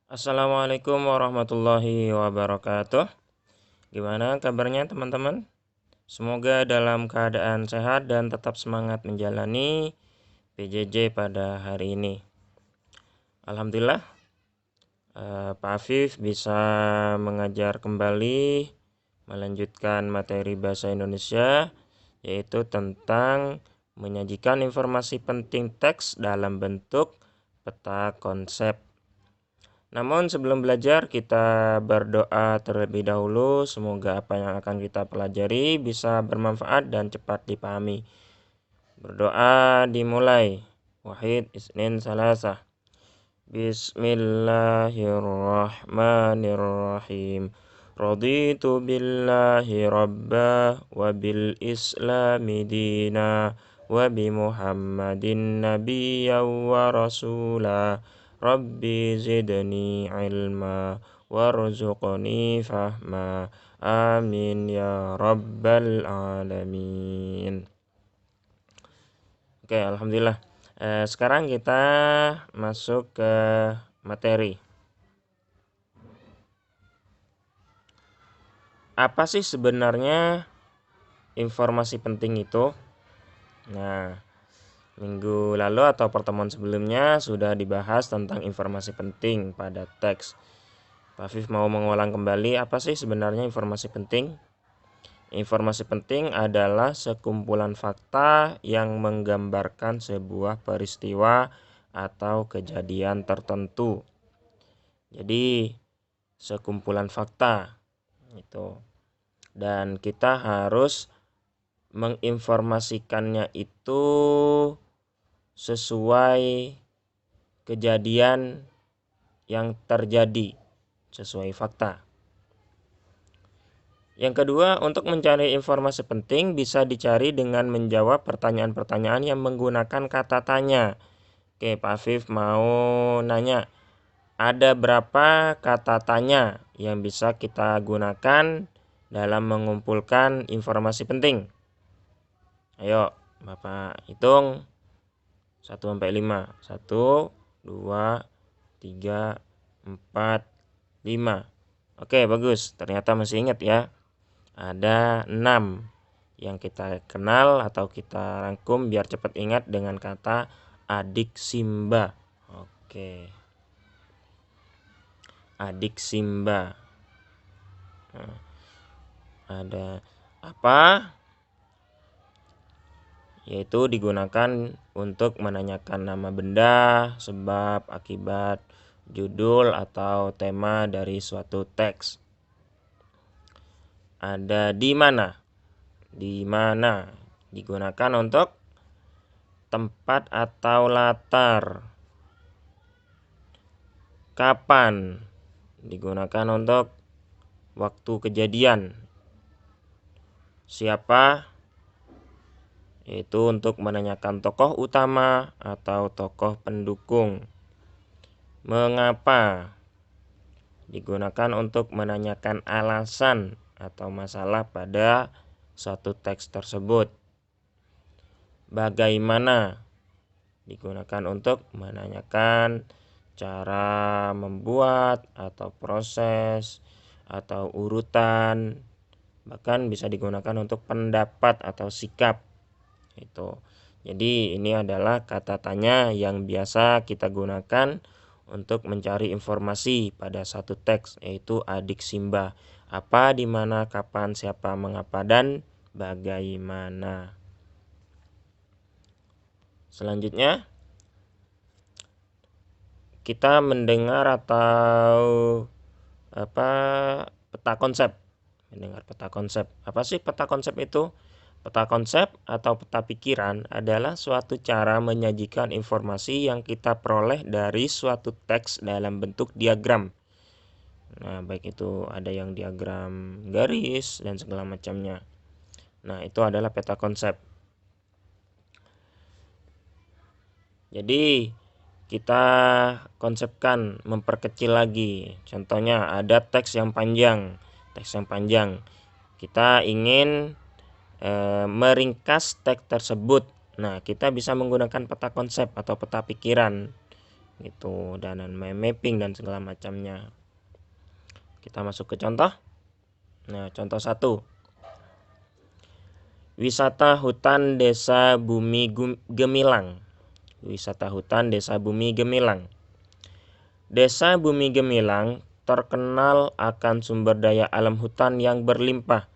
Assalamualaikum warahmatullahi wabarakatuh. Gimana kabarnya teman-teman? Semoga dalam keadaan sehat dan tetap semangat menjalani PJJ pada hari ini. Alhamdulillah, Pak Afif bisa mengajar kembali, melanjutkan materi bahasa Indonesia, yaitu tentang menyajikan informasi penting teks dalam bentuk peta konsep. Namun sebelum belajar kita berdoa terlebih dahulu, semoga apa yang akan kita pelajari bisa bermanfaat dan cepat dipahami. Berdoa dimulai. Wahid Isnin Salasah. Bismillahirrahmanirrahim. Raditu billahi rabba wa bil islami dina wa bi muhammadin nabiyya wa rasula. Rabbi zidni ilma warzuqni fahma. Amin ya rabbal alamin. Oke, alhamdulillah. Sekarang kita masuk ke materi. Apa sih sebenarnya informasi penting itu? Nah, minggu lalu atau pertemuan sebelumnya sudah dibahas tentang informasi penting pada teks. Pak Afif mau mengulang kembali, apa sih sebenarnya informasi penting? Informasi penting adalah sekumpulan fakta yang menggambarkan sebuah peristiwa atau kejadian tertentu. Jadi, sekumpulan fakta itu. Dan kita harus menginformasikannya itu sesuai kejadian yang terjadi, sesuai fakta. Yang kedua, untuk mencari informasi penting bisa dicari dengan menjawab pertanyaan-pertanyaan yang menggunakan kata tanya. Oke, Pak Afif mau nanya, ada berapa kata tanya yang bisa kita gunakan dalam mengumpulkan informasi penting? Ayo, Bapak hitung 1 sampai 5. 1, 2, 3, 4, 5. Oke, bagus. Ternyata masih ingat ya. Ada 6 yang kita kenal atau kita rangkum biar cepat ingat dengan kata adik Simba. Oke. Adik Simba. Nah, ada apa? Yaitu digunakan untuk menanyakan nama benda, sebab, akibat, judul atau tema dari suatu teks. Ada di mana? Di mana digunakan untuk tempat atau latar. Kapan digunakan untuk waktu kejadian. Siapa? Yaitu untuk menanyakan tokoh utama atau tokoh pendukung. Mengapa? Digunakan untuk menanyakan alasan atau masalah pada suatu teks tersebut. Bagaimana? Digunakan untuk menanyakan cara membuat atau proses atau urutan. Bahkan bisa digunakan untuk pendapat atau sikap. Itu. Jadi ini adalah kata tanya yang biasa kita gunakan untuk mencari informasi pada satu teks, yaitu adik Simba. Apa, di mana, kapan, siapa, mengapa, dan bagaimana. Selanjutnya kita mendengar atau peta konsep. Mendengar peta konsep. Apa sih peta konsep itu? Peta konsep atau peta pikiran adalah suatu cara menyajikan informasi yang kita peroleh dari suatu teks dalam bentuk diagram. Nah, baik itu ada yang diagram garis dan segala macamnya. Nah, itu adalah peta konsep. Jadi, kita konsepkan, memperkecil lagi. Contohnya ada teks yang panjang. Teks yang panjang. Kita ingin meringkas teks tersebut. Nah, kita bisa menggunakan peta konsep atau peta pikiran. gitu, dan mapping dan segala macamnya. Kita masuk ke contoh. Nah, contoh 1. Wisata hutan Desa Bumi Gemilang. Wisata hutan Desa Bumi Gemilang. Desa Bumi Gemilang terkenal akan sumber daya alam hutan yang berlimpah.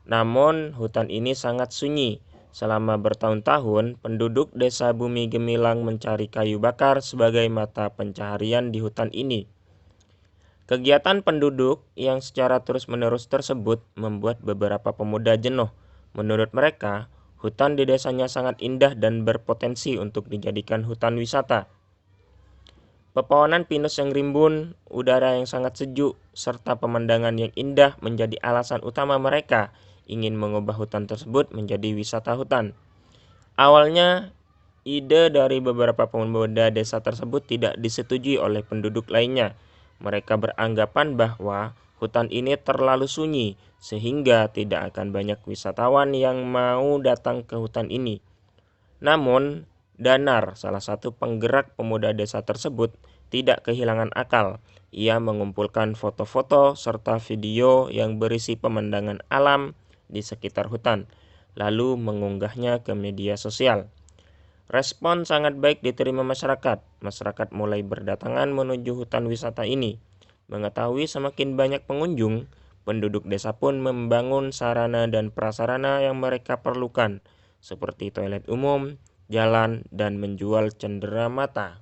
Namun, hutan ini sangat sunyi. Selama bertahun-tahun, penduduk Desa Bumi Gemilang mencari kayu bakar sebagai mata pencaharian di hutan ini. Kegiatan penduduk yang secara terus-menerus tersebut membuat beberapa pemuda jenuh. Menurut mereka, hutan di desanya sangat indah dan berpotensi untuk dijadikan hutan wisata. Pepohonan pinus yang rimbun, udara yang sangat sejuk, serta pemandangan yang indah menjadi alasan utama mereka ingin mengubah hutan tersebut menjadi wisata hutan. Awalnya, ide dari beberapa pemuda desa tersebut tidak disetujui oleh penduduk lainnya. Mereka beranggapan bahwa hutan ini terlalu sunyi sehingga tidak akan banyak wisatawan yang mau datang ke hutan ini. Namun, Danar, salah satu penggerak pemuda desa tersebut, tidak kehilangan akal. Ia mengumpulkan foto-foto serta video yang berisi pemandangan alam di sekitar hutan, lalu mengunggahnya ke media sosial. Respon sangat baik diterima masyarakat. Masyarakat mulai berdatangan menuju hutan wisata ini. Mengetahui semakin banyak pengunjung, penduduk desa pun membangun sarana dan prasarana yang mereka perlukan, seperti toilet umum, jalan, dan menjual cenderamata.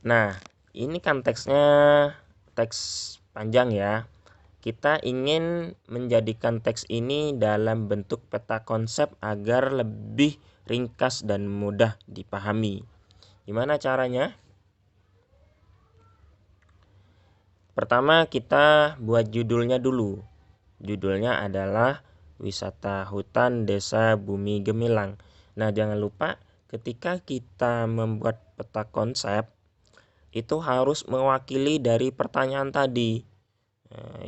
Nah, ini kan teksnya teks panjang ya. Kita ingin menjadikan teks ini dalam bentuk peta konsep agar lebih ringkas dan mudah dipahami. Gimana caranya? Pertama, kita buat judulnya dulu. Judulnya adalah Wisata Hutan Desa Bumi Gemilang. Nah, jangan lupa ketika kita membuat peta konsep, itu harus mewakili dari pertanyaan tadi,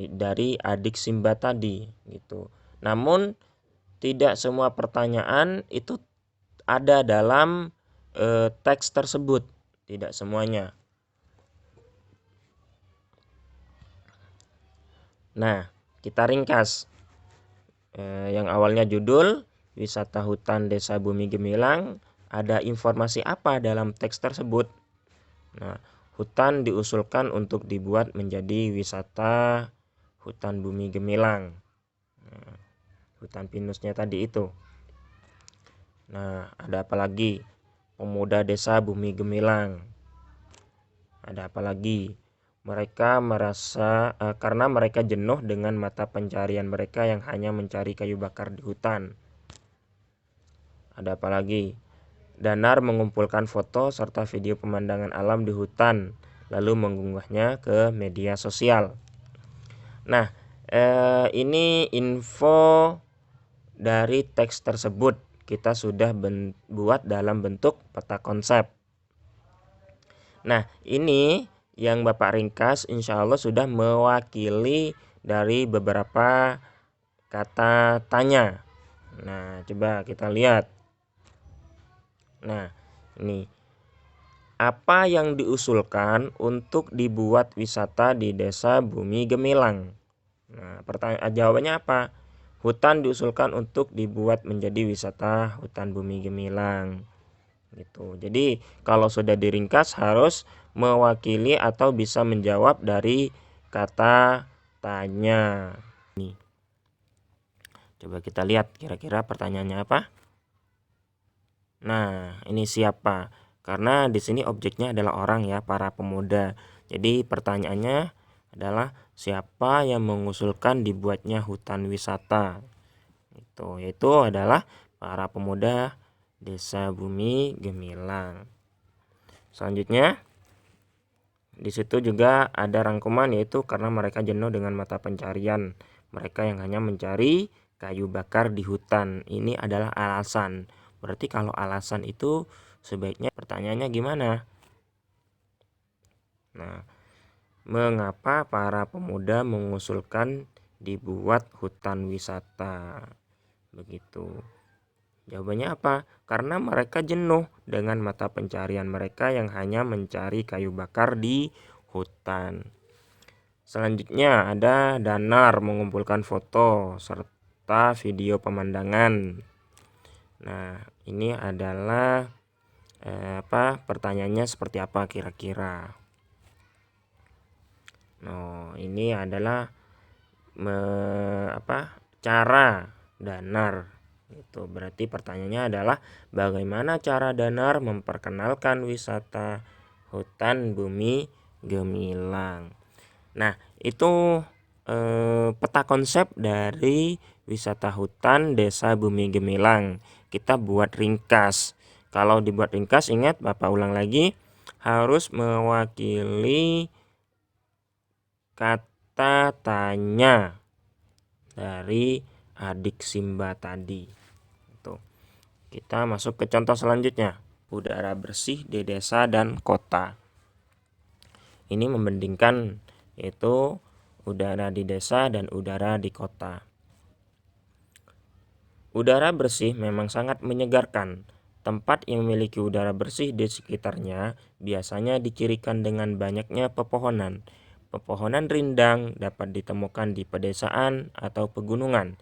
dari adik Simba tadi gitu. Namun tidak semua pertanyaan itu ada dalam teks tersebut, tidak semuanya. Nah, kita ringkas. Yang awalnya judul Wisata Hutan Desa Bumi Gemilang, ada informasi apa dalam teks tersebut? Nah, hutan diusulkan untuk dibuat menjadi wisata hutan Bumi Gemilang. Nah, hutan pinusnya tadi itu. Nah, ada apa lagi? Pemuda Desa Bumi Gemilang. Ada apa lagi? Mereka merasa karena mereka jenuh dengan mata pencarian mereka yang hanya mencari kayu bakar di hutan. Ada apa lagi? Danar mengumpulkan foto serta video pemandangan alam di hutan, lalu mengunggahnya ke media sosial. Nah, ini info dari teks tersebut kita sudah buat dalam bentuk peta konsep. Nah, ini yang Bapak ringkas insya Allah sudah mewakili dari beberapa kata tanya. Nah, coba kita lihat. Nah, ini apa yang diusulkan untuk dibuat wisata di Desa Bumi Gemilang? Nah, jawabannya apa? Hutan diusulkan untuk dibuat menjadi wisata hutan Bumi Gemilang. Gitu. Jadi kalau sudah diringkas harus mewakili atau bisa menjawab dari kata tanya. Nih. Coba kita lihat kira-kira pertanyaannya apa? Nah, ini siapa? Karena di sini objeknya adalah orang ya, para pemuda. Jadi pertanyaannya adalah siapa yang mengusulkan dibuatnya hutan wisata? Yaitu adalah para pemuda Desa Bumi Gemilang. Selanjutnya, di situ juga ada rangkuman yaitu karena mereka jenuh dengan mata pencarian. Mereka yang hanya mencari kayu bakar di hutan. Ini adalah alasan. Berarti kalau alasan itu sebaiknya pertanyaannya gimana? Nah, mengapa para pemuda mengusulkan dibuat hutan wisata? Begitu. Jawabannya apa? Karena mereka jenuh dengan mata pencarian mereka yang hanya mencari kayu bakar di hutan. Selanjutnya ada danar, mengumpulkan foto serta video pemandangan. Nah, ini adalah pertanyaannya seperti apa kira-kira. Nah, ini adalah cara danar. Itu berarti pertanyaannya adalah bagaimana cara danar memperkenalkan wisata hutan bumi gemilang. Nah, itu peta konsep dari wisata hutan desa Bumi Gemilang. Kita buat ringkas. Kalau dibuat ringkas, ingat Bapak ulang lagi, harus mewakili kata tanya dari adik Simba tadi. Tuh. Kita masuk ke contoh selanjutnya. Udara bersih di desa dan kota. Ini membandingkan yaitu udara di desa dan udara di kota. Udara bersih memang sangat menyegarkan. Tempat yang memiliki udara bersih di sekitarnya biasanya dicirikan dengan banyaknya pepohonan. Pepohonan rindang dapat ditemukan di pedesaan atau pegunungan.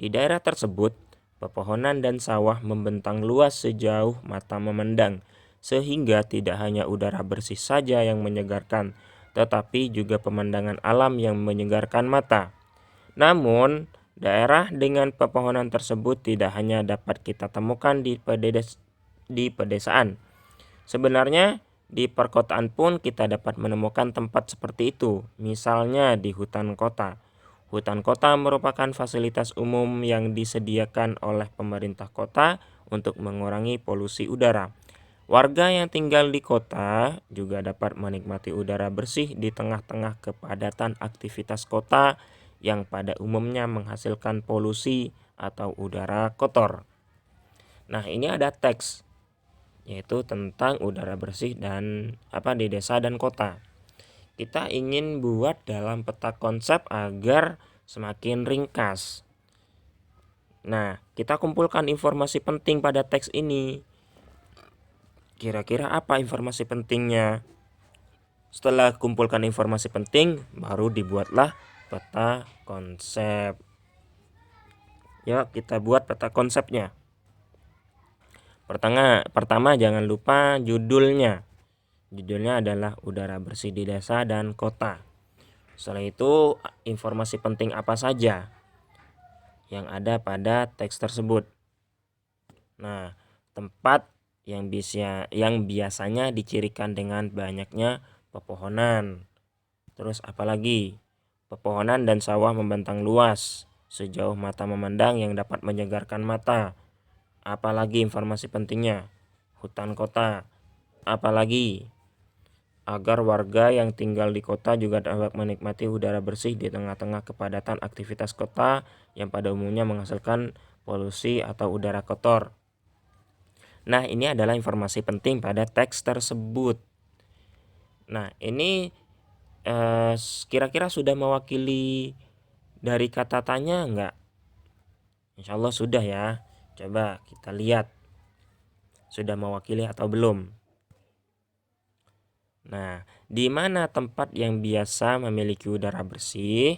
Di daerah tersebut, pepohonan dan sawah membentang luas sejauh mata memandang, sehingga tidak hanya udara bersih saja yang menyegarkan, tetapi juga pemandangan alam yang menyegarkan mata. Namun, daerah dengan pepohonan tersebut tidak hanya dapat kita temukan di pedesaan. Sebenarnya, di perkotaan pun kita dapat menemukan tempat seperti itu, misalnya di hutan kota. Hutan kota merupakan fasilitas umum yang disediakan oleh pemerintah kota untuk mengurangi polusi udara. Warga yang tinggal di kota juga dapat menikmati udara bersih di tengah-tengah kepadatan aktivitas kota yang pada umumnya menghasilkan polusi atau udara kotor. Nah, ini ada teks yaitu tentang udara bersih dan di desa dan kota. Kita ingin buat dalam peta konsep agar semakin ringkas. Nah, kita kumpulkan informasi penting pada teks ini. Kira-kira apa informasi pentingnya? Setelah kumpulkan informasi penting, baru dibuatlah peta konsep. Yuk kita buat peta konsepnya. Pertama jangan lupa judulnya. Judulnya adalah udara bersih di desa dan kota. Setelah itu informasi penting apa saja yang ada pada teks tersebut. Nah, tempat yang biasanya dicirikan dengan banyaknya pepohonan. Terus apalagi? Pepohonan dan sawah membentang luas sejauh mata memandang yang dapat menyegarkan mata. Apalagi informasi pentingnya? Hutan kota. Apalagi? Agar warga yang tinggal di kota juga dapat menikmati udara bersih di tengah-tengah kepadatan aktivitas kota yang pada umumnya menghasilkan polusi atau udara kotor. Nah, ini adalah informasi penting pada teks tersebut. Nah, ini kira-kira sudah mewakili dari kata tanya enggak? Insya Allah sudah ya. Coba kita lihat sudah mewakili atau belum. Nah, di mana tempat yang biasa memiliki udara bersih?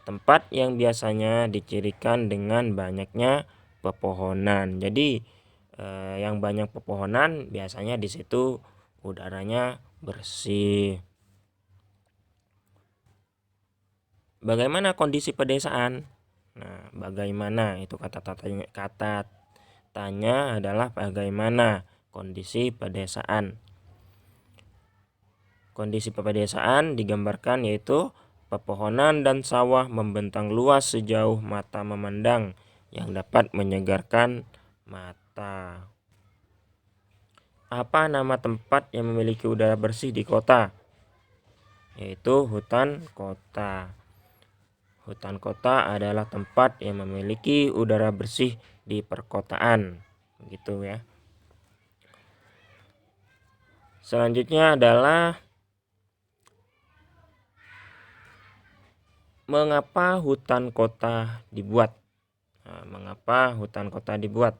Tempat yang biasanya dicirikan dengan banyaknya pepohonan. Jadi yang banyak pepohonan biasanya di situ udaranya bersih. Bagaimana kondisi pedesaan? Nah, bagaimana itu kata tanya adalah bagaimana kondisi pedesaan. Kondisi pedesaan digambarkan yaitu pepohonan dan sawah membentang luas sejauh mata memandang yang dapat menyegarkan mata. Apa nama tempat yang memiliki udara bersih di kota? Yaitu hutan kota. Hutan kota adalah tempat yang memiliki udara bersih di perkotaan. Gitu ya. Selanjutnya adalah mengapa hutan kota dibuat? Nah, mengapa hutan kota dibuat?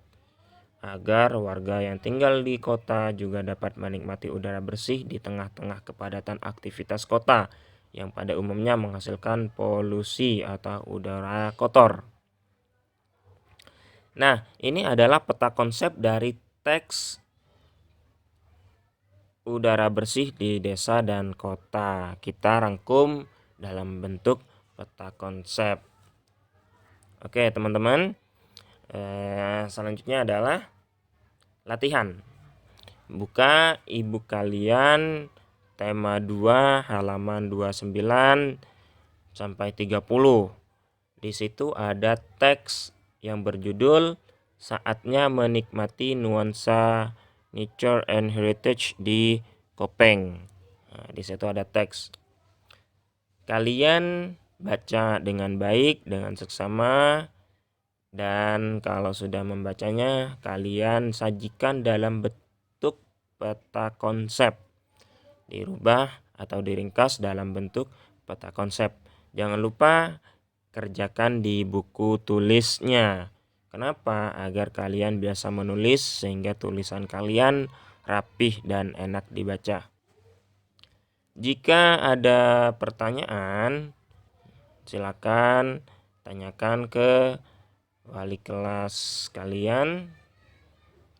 Agar warga yang tinggal di kota juga dapat menikmati udara bersih di tengah-tengah kepadatan aktivitas kota yang pada umumnya menghasilkan polusi atau udara kotor. Nah, ini adalah peta konsep dari teks udara bersih di desa dan kota. Kita rangkum dalam bentuk peta konsep. Oke, teman-teman. Selanjutnya adalah latihan. Buka ibu kalian tema 2 halaman 29 sampai 30. Di situ ada teks yang berjudul Saatnya Menikmati Nuansa Nature and Heritage di Kopeng. Nah, di situ ada teks. Kalian baca dengan baik, dengan seksama, dan kalau sudah membacanya, kalian sajikan dalam bentuk peta konsep. Dirubah atau diringkas dalam bentuk peta konsep. Jangan lupa kerjakan di buku tulisnya. Kenapa? Agar kalian biasa menulis sehingga tulisan kalian rapih dan enak dibaca. Jika ada pertanyaan, silakan tanyakan ke wali kelas kalian,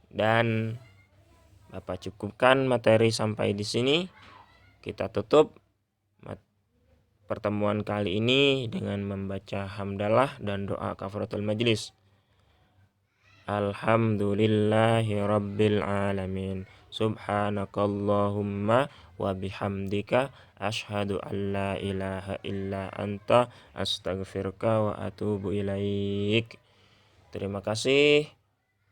dan Bapak cukupkan materi sampai di sini. Kita tutup pertemuan kali ini dengan membaca hamdalah dan doa kafaratul majlis. Alhamdulillahirabbil alamin. Subhanakallahumma wa bihamdika asyhadu an la ilaha illa anta astaghfiruka wa atubu ilaik. Terima kasih.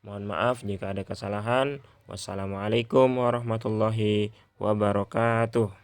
Mohon maaf jika ada kesalahan. Wassalamualaikum warahmatullahi wabarakatuh.